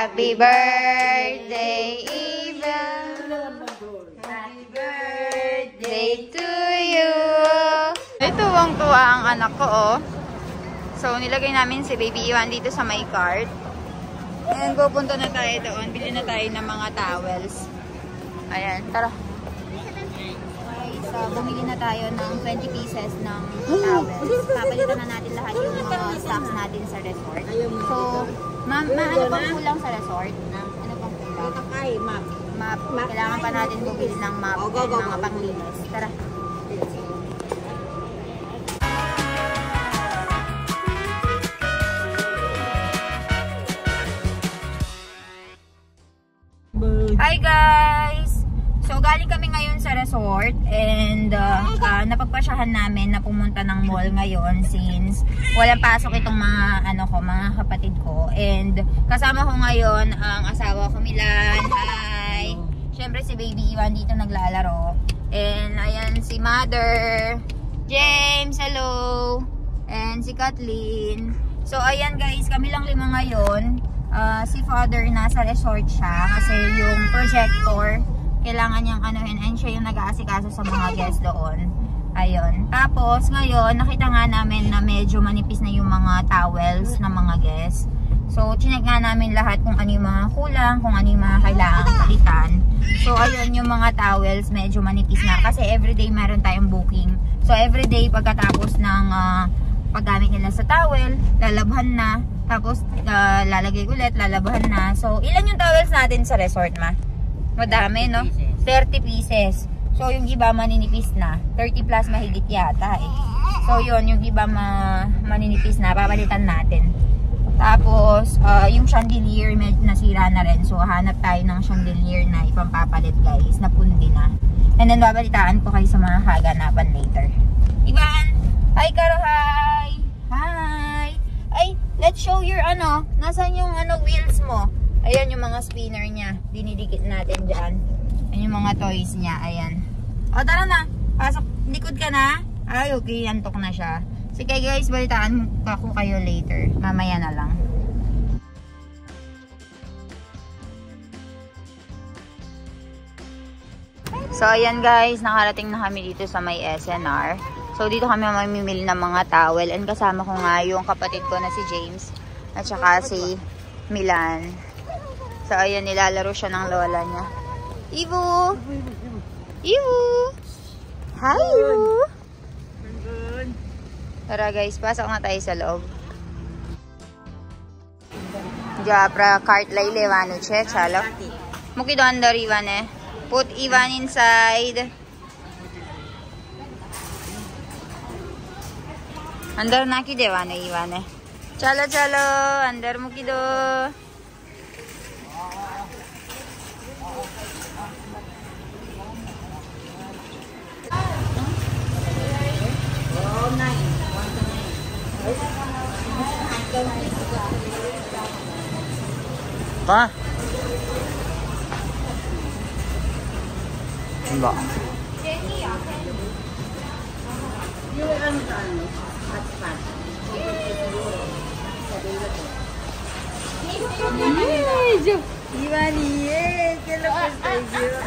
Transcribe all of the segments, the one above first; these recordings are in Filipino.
Happy birthday, Eva. Happy birthday to you. Ay, tuwang-tuwa ang anak ko, oh. So, nilagay namin si Baby Iwan dito sa my cart. And pupunta na tayo doon. Bili na tayo ng mga towels. Ayan, tara. So, bumili na tayo ng 20 pieces ng towels. Papalitan na natin lahat yung mga stocks natin sa resort. So, ano pang kulang sa resort? Ano pang kulang? Map. Kailangan pa natin bumili ng map at mga panglinis. Tara. Hi guys! So galing kami ngayon sa resort and napagpasyahan namin na pumunta ng mall ngayon since walang pasok itong mga mga kapatid ko, and kasama ko ngayon ang asawa ko Milan. Hi! Syempre si Baby Iwan dito naglalaro, and ayan si Mother, James, hello, and si Kathleen. So ayan guys, kami lang 5 ngayon. Si Father nasa resort siya kasi yung projector kailangan niyang anuhin, and siya yung nag-aasikaso sa mga guests doon. Ayun. Tapos ngayon nakita nga namin na medyo manipis na yung mga towels ng mga guests. So chinek nga namin lahat kung ano yung mga kulang, kung ano yung mga kailangan palitan. So ayun, yung mga towels medyo manipis na kasi everyday meron tayong booking. So everyday pagkatapos ng paggamit nila sa towel, lalabhan na. Tapos, lalagay ulit, lalabahan na. So, ilan yung towels natin sa resort, ma? Madami, no? 30 pieces. So, yung iba maninipis na. 30 plus mahigit yata, eh. So, yun, yung iba maninipis na. Papalitan natin. Tapos, yung chandelier nasira na rin. So, hanap tayo ng chandelier na ipampapalit, guys. Napundi na. And then, babalitaan ko kayo sa mga kaganapan later. Ivan! Hi, Karo! Hi! Hi! Ay, let's show your nasan yung wheels mo? Ayan yung mga spinner niya. Dinidikit natin dyan. Ayan yung mga toys niya. Ayan. O, tara na. Pasok. Likod ka na. Ay, okay. Antok na siya. Sige guys, balitaan ko kayo later. Mamaya na lang. So, ayan guys. Nakarating na kami dito sa may SNR. So, dito kami mamimili ng mga towel. And kasama ko nga yung kapatid ko na si James. At saka si Milan. So, ayan, nilalaro siya ng lola niya. Ivo! Ivo! Hi, Ivo! Tara guys, pasok na tayo sa loob. Japra cart lay levanu che, chalo. Muki do andar Ivan eh. Put Ivan inside. अंदर ना की देवाने इवाने चलो चलो अंदर मुकी दो Hả? Enggak. Ivan, ¿qué lo que está diciendo?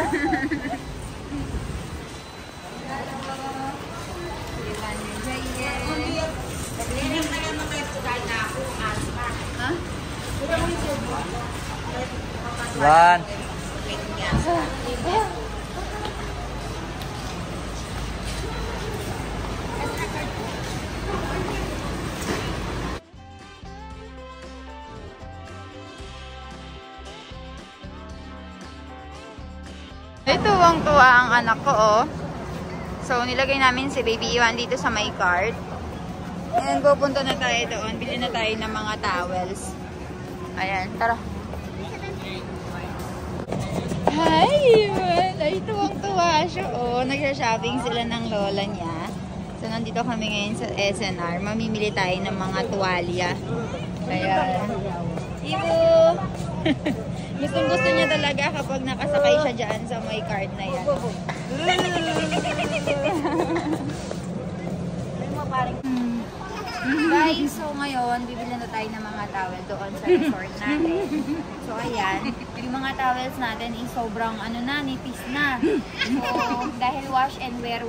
Ivan. Tuwang-tuwa ang anak ko, oh. So, nilagay namin si Baby Iwan dito sa my cart. And pupunta na tayo doon. Bili na tayo ng mga towels. Ayan, tara. Hi, Iwan! Ay, tuwang-tuwa siya, oh. Nagsha-shopping sila ng lola niya. So, nandito kami ngayon sa SNR. Mamimili tayo ng mga tuwalya. Ayan. Ivo! Gustong-gusto niya talaga kapag nakasakay siya dyan sa my cart na yan. Guys, so ngayon, bibili na tayo ng mga towel doon sa resort natin. So ayan, yung mga towels natin is sobrang ano na, nipis na. So, dahil wash and use.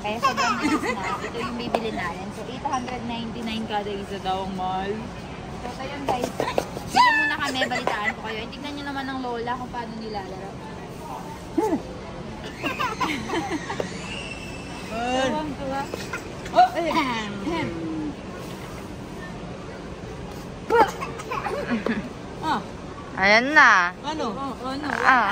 Kaya sobrang nipis na. Ito yung bibili natin. So, 899 kada isa daw ang mahal. So, ito yun guys. Dito muna kami, balitaan ko kayo. Tignan nyo naman ng lola kung paano nilalaro. Tuwang-tuwa. Oh! Ayan na. Ano?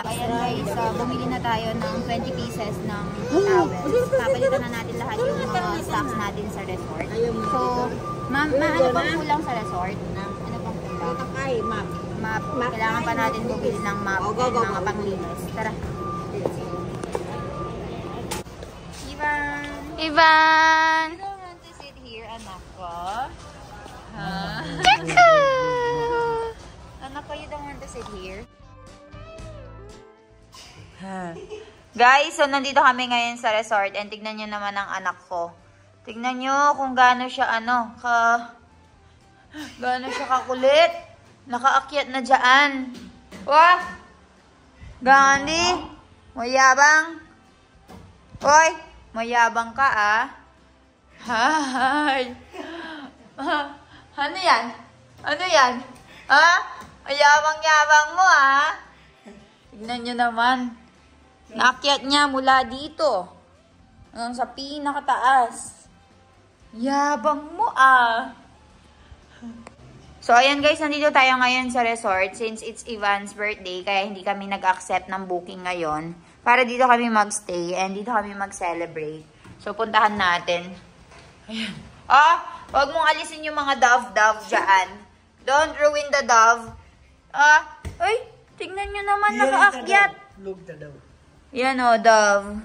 Ayan guys, bumili na tayo ng 20 pieces ng towels. Papalitan na natin lahat yung mga stocks natin sa resort. So, ma'am, ano pang kulang sa resort? Ano pang kulang? Map. Kailangan pa natin bumili ng map at mga panglinis. Tara. Ivan! You don't want to sit here, anak ko? Anak ko, you don't want to sit here? Guys, so nandito kami ngayon sa resort and tignan nyo naman ang anak ko. Tignan nyo kung gaano siya gaano siya kakulit. Nakaakyat na dyan. Wah! Gandhi! Mayabang! Hoy! Mayabang ka Hay! Ano yan? Ano yan? Mayabang-yabang mo Tignan nyo naman. Naakyat niya mula dito. Hanggang sa pinakataas. Yabang mo So, ayan guys, nandito tayo ngayon sa resort since it's Ivan's birthday, kaya hindi kami nag-accept ng booking ngayon. Para dito kami magstay and dito kami mag-celebrate. So, puntahan natin. Ayan. Huwag mong alisin yung mga dove-dove dyan. Don't ruin the dove. Ay, tignan nyo naman, nakaakyat. Yan dove.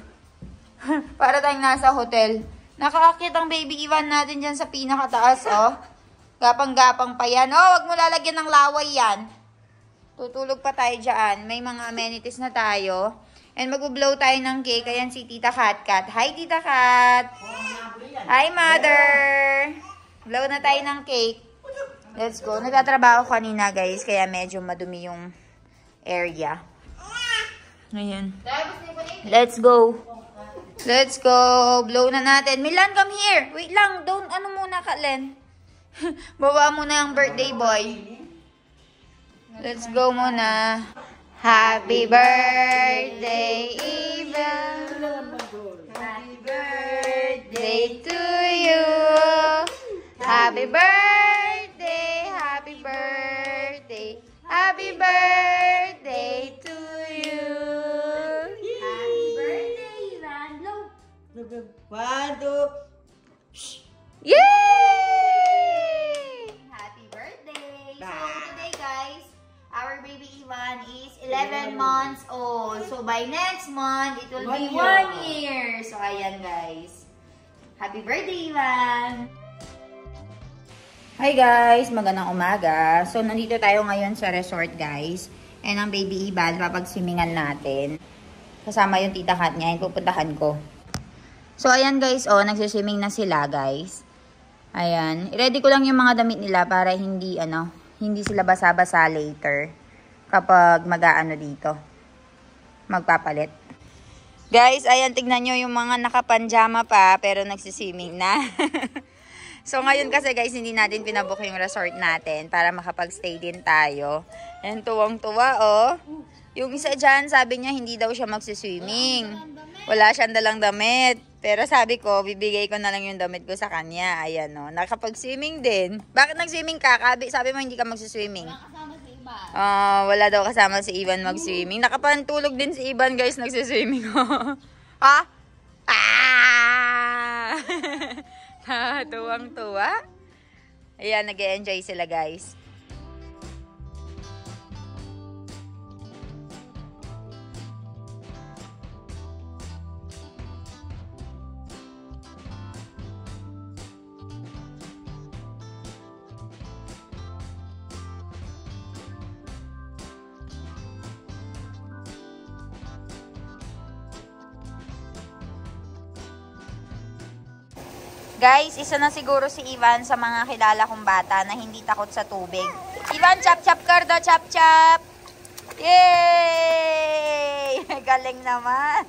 Para tayong nasa hotel. Nakaakyat ang baby Ivan natin dyan sa pinakataas, Gapang-gapang pa yan. Wag mo lalagyan ng laway yan. Tutulog pa tayo dyan. May mga amenities na tayo. And mag-blow tayo ng cake. Ayan si Tita Kat. Hi, Tita Kat. Hi, Mother. Blow na tayo ng cake. Let's go. Nagtatrabaho kanina, guys. Kaya medyo madumi yung area. Ayan. Let's go. Let's go. Blow na natin. Milan, come here. Wait lang. Don't, muna ka, Len. Baba muna yung birthday boy. Let's go muna. Happy birthday, Ivan. Happy birthday to you. Happy birthday, happy birthday, happy birthday to you. Happy birthday, Ivan. Blow. 1, 2. Yay! Happy birthday. So, today guys, our baby Ivan is 11 months old. So, by next month, it will be 1 year. So, ayan guys. Happy birthday, Ivan! Hi guys! Magandang umaga. So, nandito tayo ngayon sa resort guys. And ang baby Ivan, papagsimingan natin. Kasama yung tita Kat niya. Pupuntahan ko. So, ayan guys. Nagsiswimming na sila guys. Ayan. I-ready ko lang yung mga damit nila para hindi sila basa-basa later. Kapag dito. Magpapalit. Guys, ayan, tignan nyo yung mga nakapanjama pa, pero nagsiswimming na. So, ngayon kasi guys, hindi natin pinabook yung resort natin para makapag-stay din tayo. And tuwang-tuwa, Yung isa dyan, sabi niya, hindi daw siya magsiswimming. Wala siyang dalang damit. Pero sabi ko, bibigay ko na lang yung damit ko sa kanya. Ayan, nakapag-swimming din. Bakit nag-swimming ka? Sabi mo, hindi ka magsiswimming. Wala daw kasama si Ivan mag-swimming. Nakapantulog din si Ivan, guys, nagsiswimming. Tuwang-tuwa. Ayan, nag-e-enjoy sila, guys. Guys, isa na siguro si Ivan sa mga kilala kong bata na hindi takot sa tubig. Ivan, chap-chap kardo, chap-chap! Yay! Galing naman.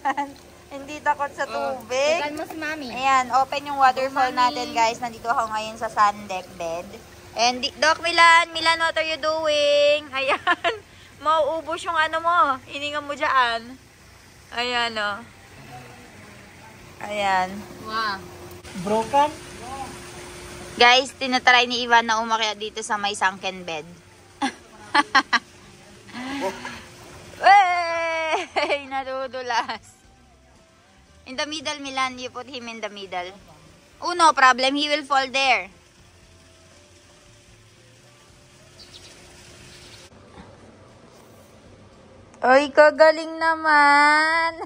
Hindi takot sa tubig. Tagal mo si Mami. Ayan, open yung waterfall natin, guys. Nandito ako ngayon sa sun deck bed. And Doc Milan, what are you doing? Ayan. Mauubos yung ano mo. Hininga mo dyan. Ayan, oh. Ayan. Wow. Broken? Guys, tinatry ni Ivan na umakyat dito sa may sunken bed. Wey! Nadudulas. In the middle, Milan. You put him in the middle. Oh, no problem. He will fall there. Ay, kagaling naman.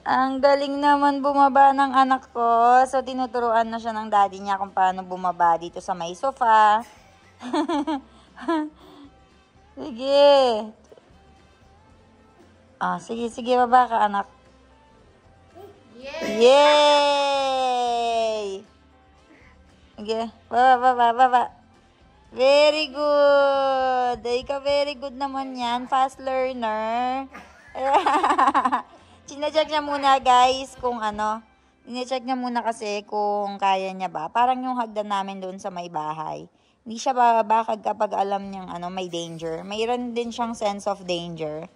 Ang galing naman bumaba ng anak ko. So, tinuturuan na siya ng daddy niya kung paano bumaba dito sa may sofa. Sige. Sige, baba ka, anak. Yay! Sige, baba. Very good. Ikaw, very good naman yan. Fast learner. Chine-check niya muna, guys, kung ano. Chine-check niya muna kasi kung kaya niya ba. Parang yung hagdan namin doon sa may bahay. Hindi siya babakag kapag alam niyang ano, may danger. Mayroon din siyang sense of danger.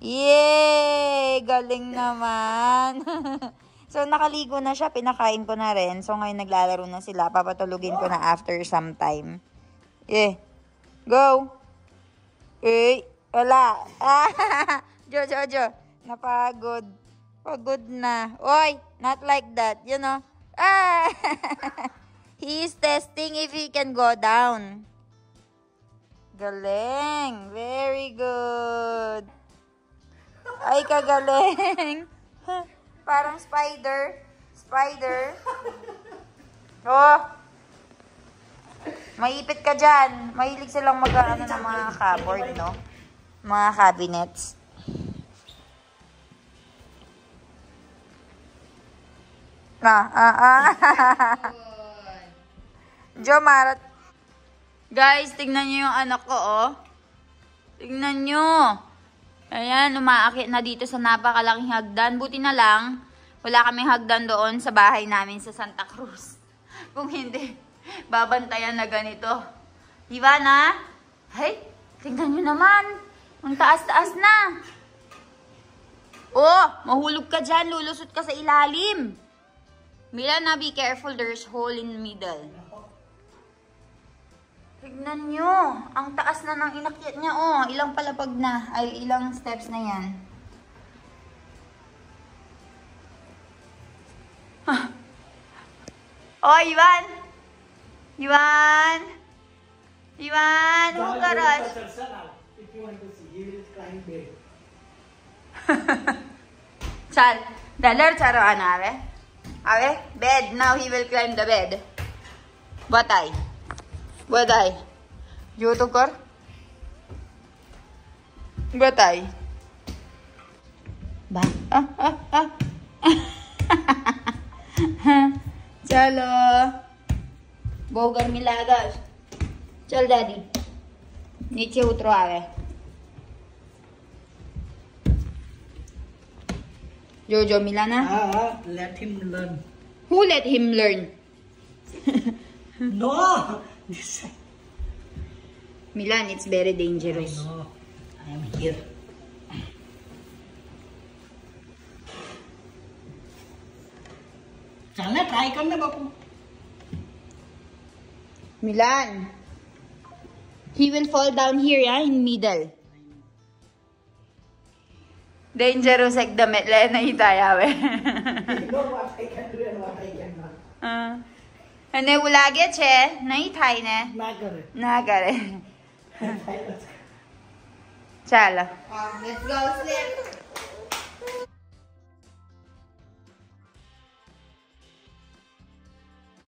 Yay! Galing naman. So, nakaligo na siya. Pinakain ko na rin. So, ngayon naglalaro na sila. Papatulugin ko na after some time. Go! Wala. Jo. Napagod. Pagod na. Oy, not like that. You know? He is testing if he can go down. Galing. Very good. Ay, kagaling. Parang spider. Oh. Maipit ka dyan. Mahilig silang mag-ano ng mga cupboard, no? Mga cabinets. Jo, Marat. Guys, tignan nyo yung anak ko, oh. Tignan nyo. Ayan, umaakit na dito sa napakalaking hagdan. Buti na lang, wala kaming hagdan doon sa bahay namin sa Santa Cruz. Kung hindi, babantayan na ganito. Diba na? Hey, tignan nyo naman. Ang taas-taas na. Oh, mahulog ka dyan. Lulusot ka sa ilalim. Milan, be careful. There's hole in the middle. Tignan nyo. Ang taas na ng inakyat niya. Oh, ilang palapag na. Ay, ilang steps na yan. Oh, Ivan! Who ka rush? If you want to see, he will climb bed. Chal, dalar charo anawe. Awe, bed. Now he will climb the bed. Batay. YouTube kar. Batay. Ba. Chalo. Bogar milagas. Chal daddy. Niche utro awe. Jojo Milana? Let him learn. Who let him learn? No! Milan, it's very dangerous. No, I am here. चलना ट्राई करना बापू. Milan, he will fall down here, yeah, in middle. Dangerous like the metle na itayawe. No, what I can do and what I cannot. Ane ulage che, nahi thai ne. ना करे. Chala. Let's go sleep.